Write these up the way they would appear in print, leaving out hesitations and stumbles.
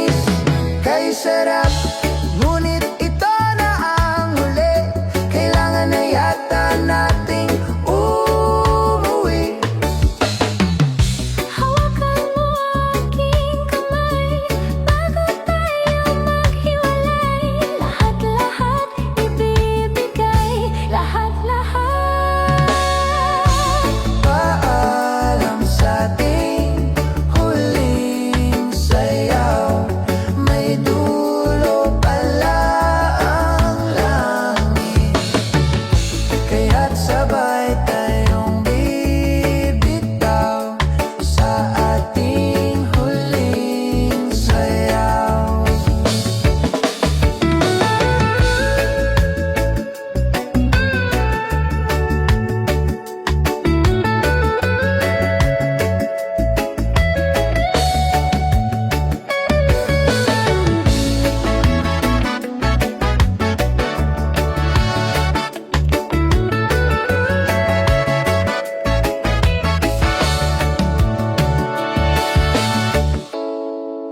matamis, kay sarap. Ngunit ito na ang huli, kailangan na yata nating umuwi. Hawakan mo aking kamay bago tayo maghiwalay. Lahat-lahat ibibigay, lahat-lahat. Paalam sa ating huling sayaw, may dulo pala ang langit, kaya't sabay tayong bibitaw sa ating huling sayaw.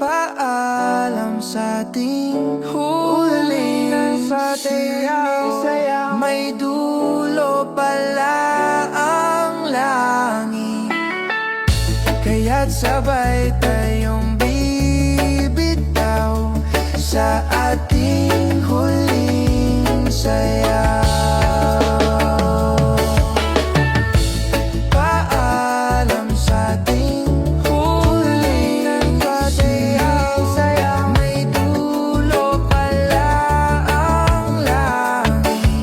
Paalam sa ating huling sayaw, may dulo pala ang langit, kaya't sabay tayong bibitaw sa ating huling sayaw. Paalam sa ating huling sayaw, may dulo pala ang langit,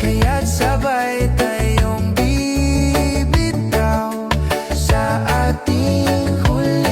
kaya't sabay tayong bibitaw sa ating huling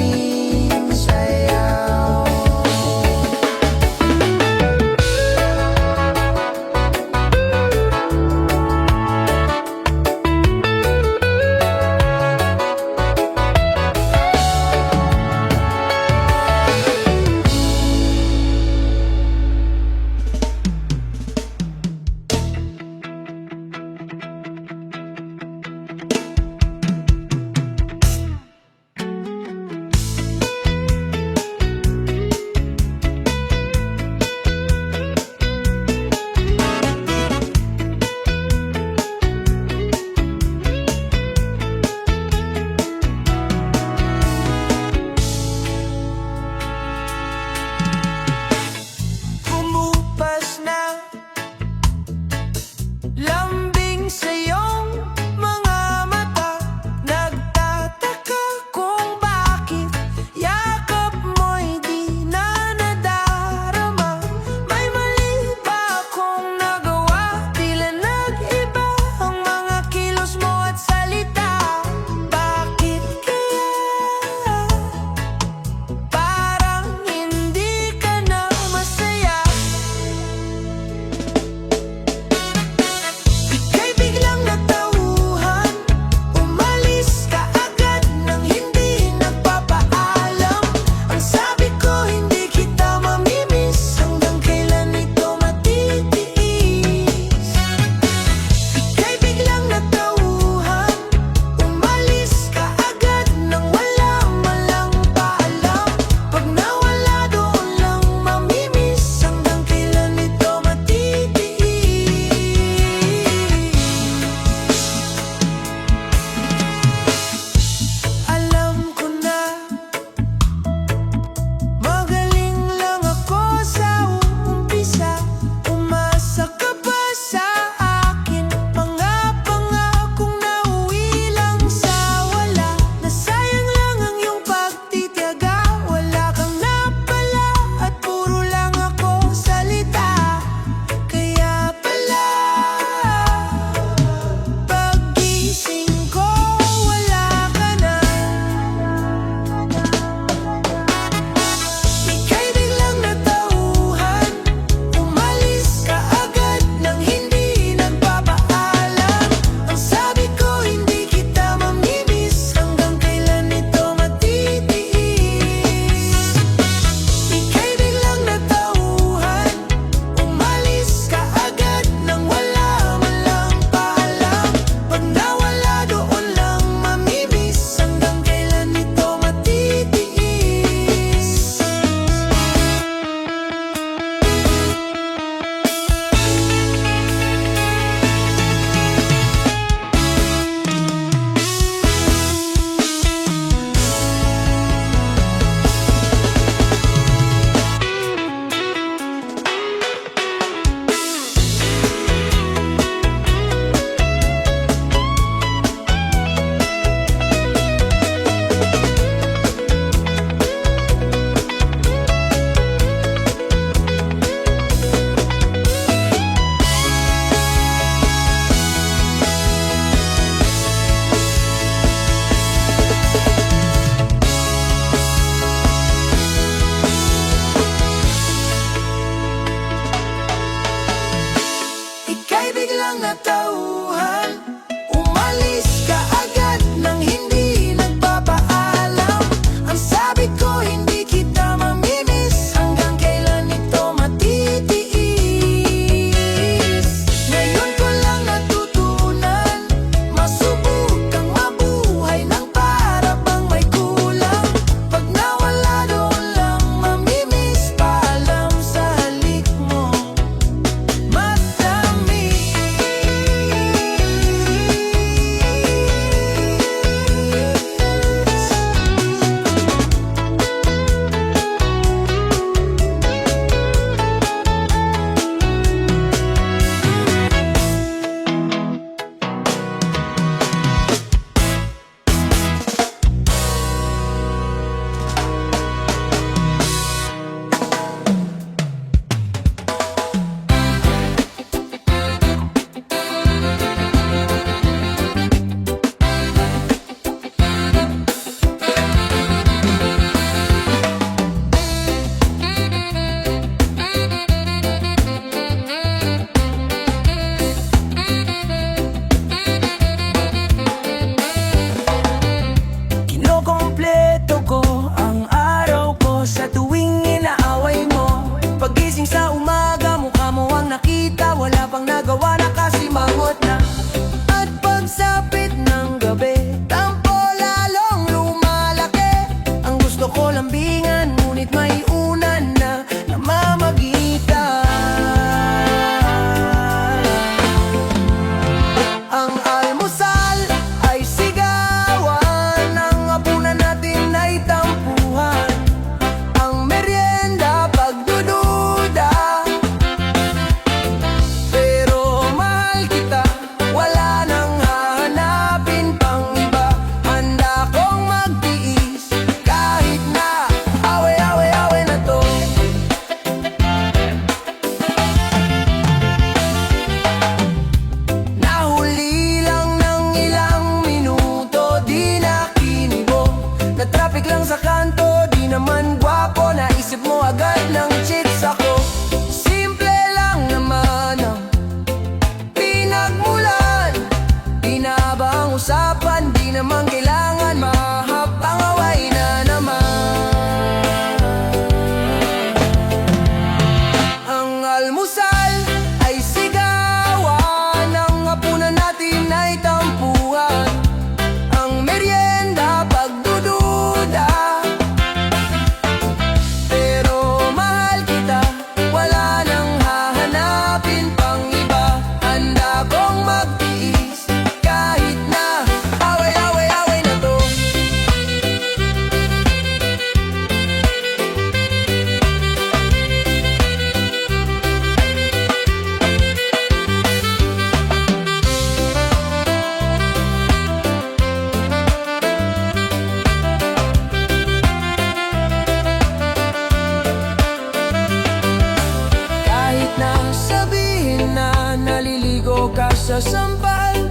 sasampal.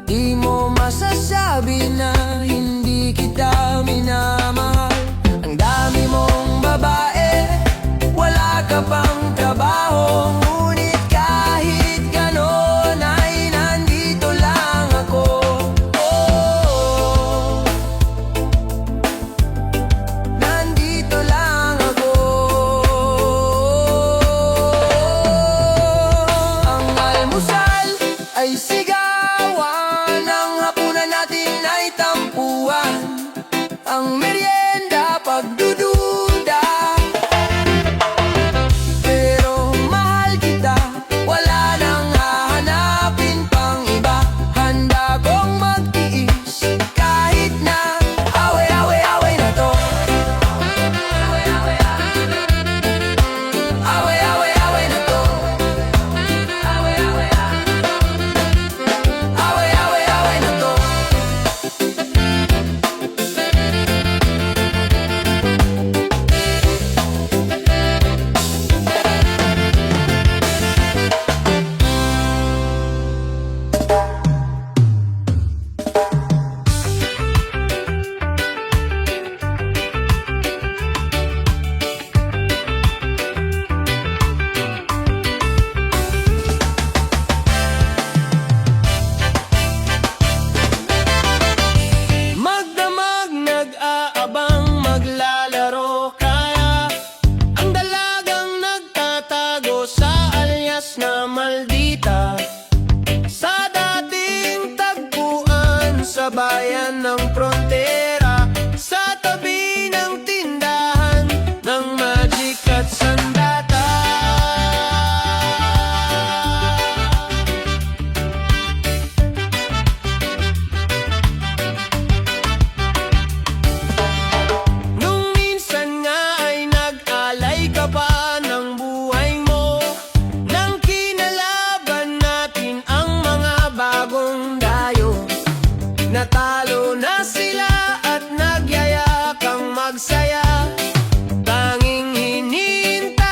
Di mo masasabi na hindi kita minamahal. Ang dami mong babae, wala ka pang trabaho. Ngunit kahit ganon ay nandito lang ako. Oh, nandito lang ako. Ang almusal ay sigawan, ang hapunan natin ay tampuhan, ang merienda pagdududa. Pero mahal kita, wala nang hahanapin pang iba. Handa kong magtiis kahit na away na to. Away na to. Away na to. Magdamag, nag-aabang, maglalaro. Kaya ang dalagang nagtatago sa alyas na maldita, sa dating tagpuan sa bayan ng frontera, sa tabi ng tindahan ng Magic at Sandata. Nung minsan nga ay nag-alay ka pa ng buhay mo, nang kinalaban natin ang mga bagong dayo. Natalo na sila at nagyayakang magsaya, tanging hinihintay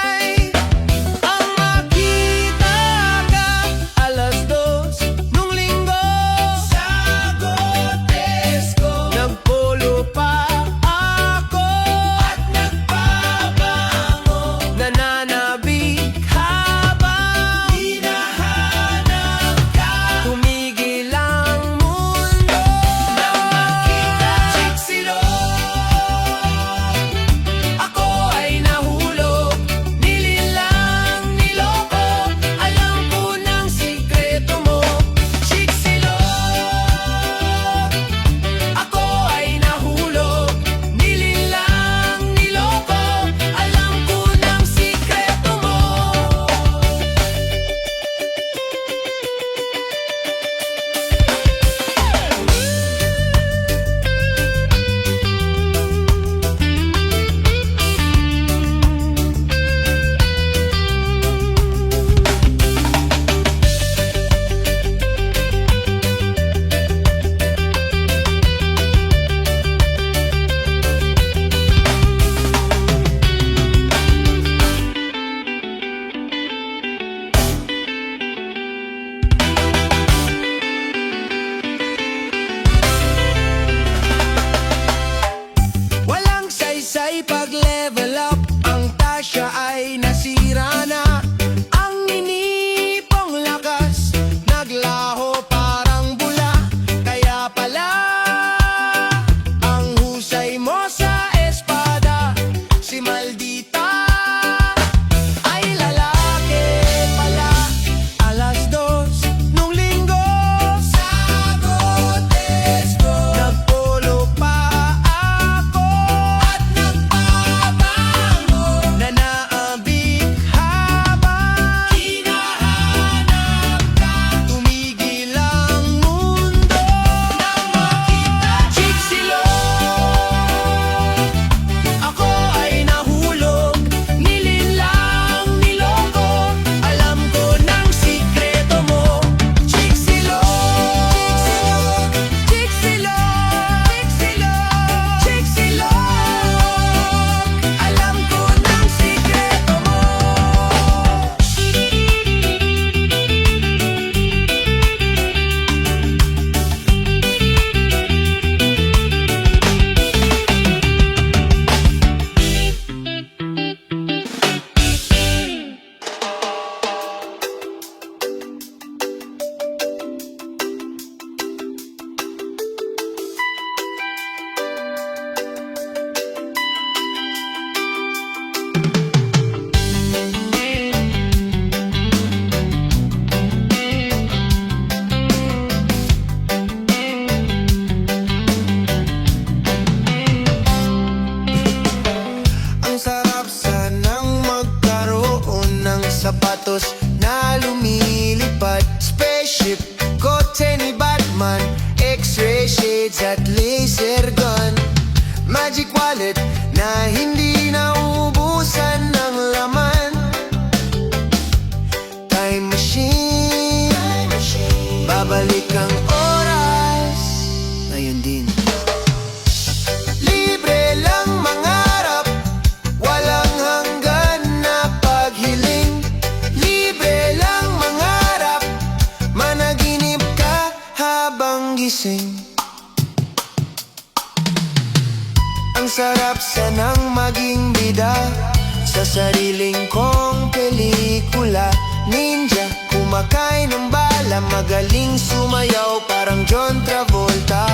sanang magkaroon ng sapatos na lumilipad. Spaceship, kotse ni Batman, X-ray shades at laser gun. Magic wallet na hindi nauubusan ng laman. Time machine, babalik ang oras ngayon din. Libre lang mangarap, walang hanggan na paghiling. Libre lang mangarap, managinip ka habang gising. Ang sarap sanang maging bida sa sariling kong pelikula. Ninja, kumakain ng bala, magaling sumayaw parang John Travolta.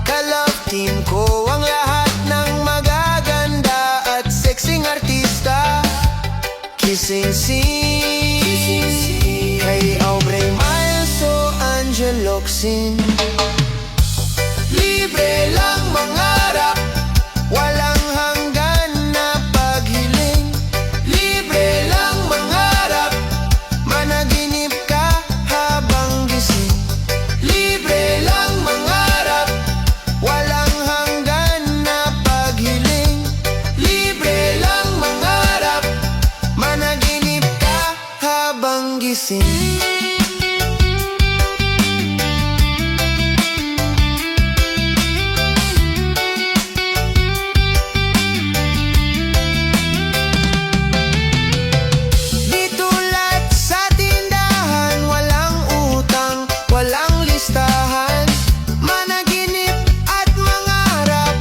Ka-love team ko ang lahat ng magaganda at sexing artista. Kissing scene kay Aubrey Miles o Angel Locsin. Libre lang mangarap, walang hanggan na paghiling. Libre lang mangarap, managinip ka habang gising. Libre lang mangarap, walang hanggan na paghiling. Libre lang mangarap, managinip ka habang gising. Walang listahan, managinip at mangarap,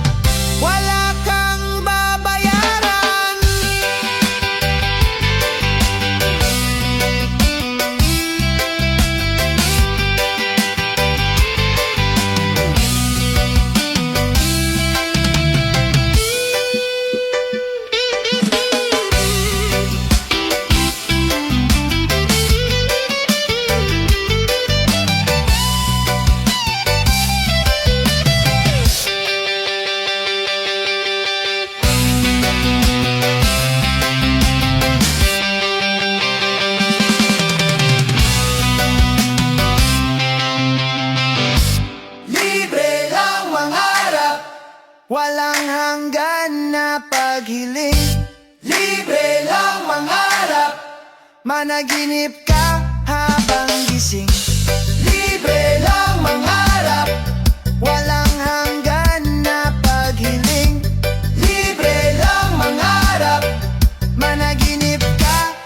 wala kang babayaran. Walang hanggan na paghiling. Libre lang mangarap, managinip ka habang gising. Libre lang mangarap, walang hanggan na paghiling. Libre lang mangarap, managinip ka.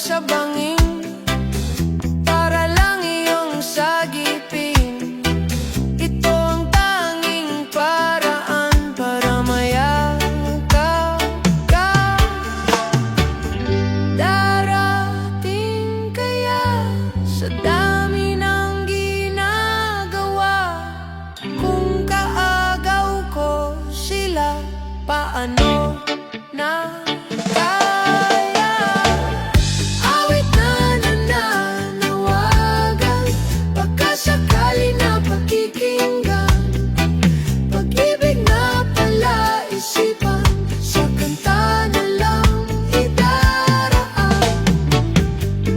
sa bangin para lang iyong sagipin. Ito ang tanging paraan para mayakap ka. Darating kaya sa dami ng ginagawa, kung kaagaw ko sila, paano na kaya? Awit na nananawagan, pagkasakali na pakikinggan, pag-ibig na palaisipan, sa kanta na lang idaraan.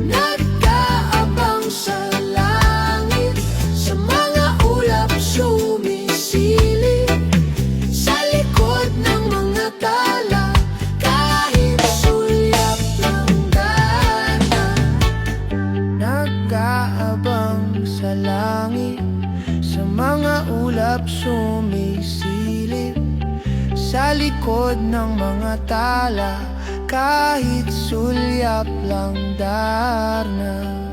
Nag-aabang sa langit, sa mga ulap sumisilip, sa likod ng mga tala, kahit sulyap lang dana. Nag-aabang sa langit, sa mga ulap sumisilip, sa likod ng mga tala, kahit sulyap lang darna.